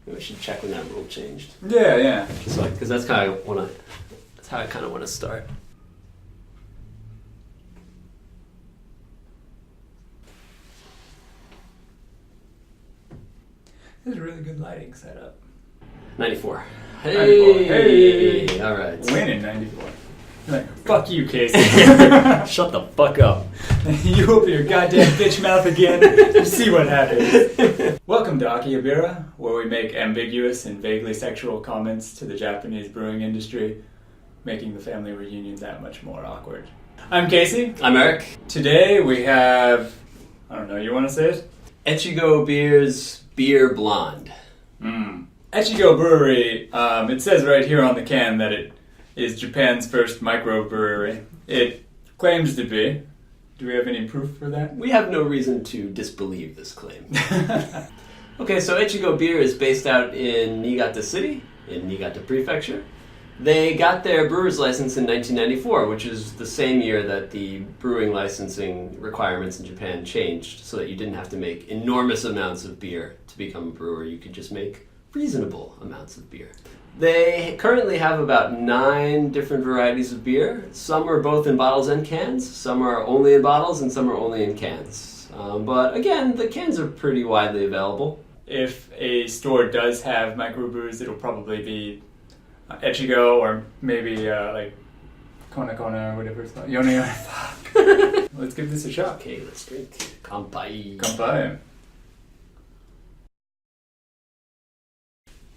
We should check when that rule changed. Yeah. Just like, because that's how I kind of want to start. This is a really good lighting setup. 94. 94. Hey! All right. Winning 94. Like, fuck you, Casey. Shut the fuck up. You open your goddamn bitch mouth again and see what happens. Welcome to Akihabeera, where we make ambiguous and vaguely sexual comments to the Japanese brewing industry, making the family reunion that much more awkward. I'm Casey. I'm Eric. Today we have, I don't know, you want to say it? Echigo Beer's Beer Blonde. Echigo Brewery, it says right here on the can that it is Japan's first microbrewery. It claims to be. Do we have any proof for that? We have no reason to disbelieve this claim. Okay, so Echigo Beer is based out in Niigata City, in Niigata Prefecture. They got their brewer's license in 1994, which is the same year that the brewing licensing requirements in Japan changed, so that you didn't have to make enormous amounts of beer to become a brewer. You could just make reasonable amounts of beer. They currently have about 9 different varieties of beer. Some are both in bottles and cans, some are only in bottles, and some are only in cans. But again, the cans are pretty widely available. If a store does have microbrews, it'll probably be Echigo, or maybe like Kona Kona or whatever it's called. Yone. Fuck. Let's give this a shot. Okay, let's drink. Kanpai. Kanpai.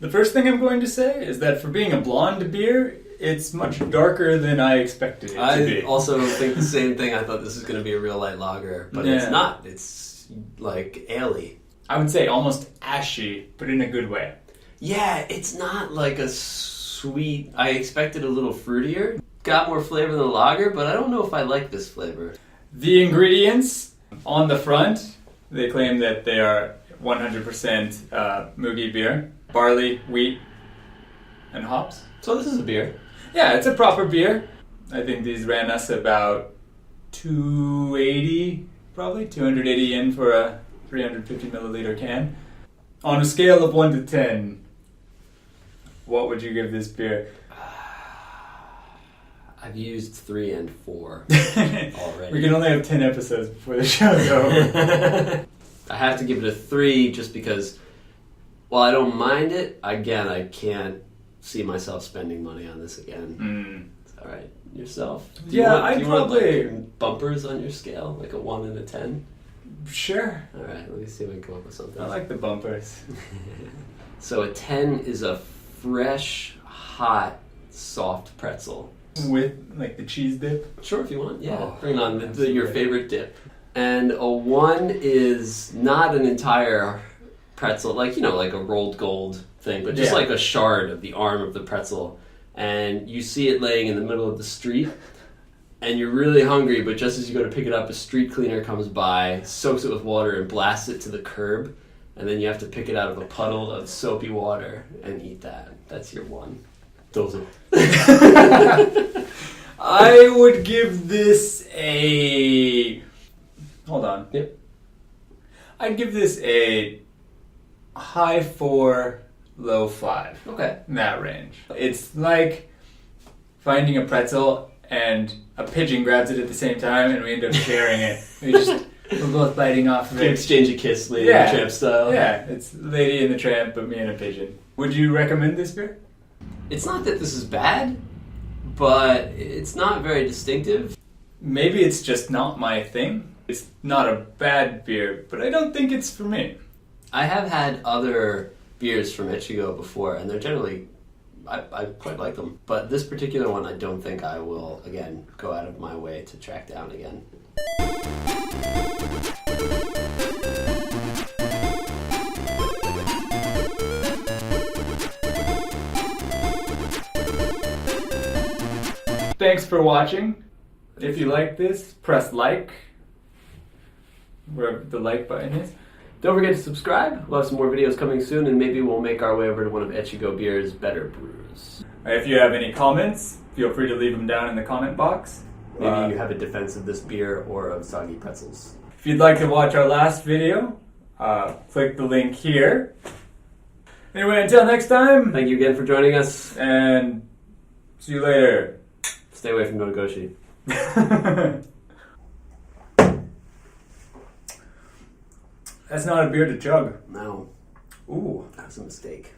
The first thing I'm going to say is that for being a blonde beer, it's much darker than I expected it to be. I also think the same thing. I thought this was going to be a real light lager, but it's not. It's like ale-y. I would say almost ashy, but in a good way. Yeah, it's not like a sweet... I expected a little fruitier. Got more flavor than a lager, but I don't know if I like this flavor. The ingredients on the front, they claim that they are 100% mugi beer. Barley, wheat, and hops. So this is a beer. Yeah, it's a proper beer. I think these ran us about 280, probably 280 yen for a 350 milliliter can. On a scale of 1 to 10, what would you give this beer? I've used 3 and 4 already. We can only have 10 episodes before the show's over. I have to give it a 3 just because, while I don't mind it, again, I can't see myself spending money on this again. All right, yourself? Do you want like bumpers on your scale, like a 1 and a 10? Sure. All right, let me see if I can come up with something. I like the bumpers. So a 10 is a fresh, hot, soft pretzel. With like the cheese dip? Sure, if you want. Yeah, Oh, bring on your favorite dip. And a 1 is not an entire pretzel, like, you know, like a rolled gold thing, but just like a shard of the arm of the pretzel. And you see it laying in the middle of the street, and you're really hungry, but just as you go to pick it up, a street cleaner comes by, soaks it with water, and blasts it to the curb. And then you have to pick it out of a puddle of soapy water and eat that. That's your 1. Those are... I would give this a... Hold on. Yep. I'd give this a high 4, low 5. Okay. In that range. It's like finding a pretzel and a pigeon grabs it at the same time and we end up sharing it. We're both biting off of it. You exchange a kiss, Lady and the Tramp style. Yeah, it's Lady and the Tramp, but me and a pigeon. Would you recommend this beer? It's not that this is bad, but it's not very distinctive. Maybe it's just not my thing. It's not a bad beer, but I don't think it's for me. I have had other beers from Echigo before, and they're generally, I quite like them. But this particular one, I don't think I will, again, go out of my way to track down again. Thanks for watching. If you like this, press like, wherever the like button is. Don't forget to subscribe. We'll have some more videos coming soon, and maybe we'll make our way over to one of Echigo Beer's better brews. If you have any comments, feel free to leave them down in the comment box. Maybe you have a defense of this beer or of soggy pretzels. If you'd like to watch our last video, click the link here. Anyway, until next time, Thank you again for joining us. and see you later. Stay away from Gotogoshi. That's not a beer to chug. No, Ooh. that was a mistake.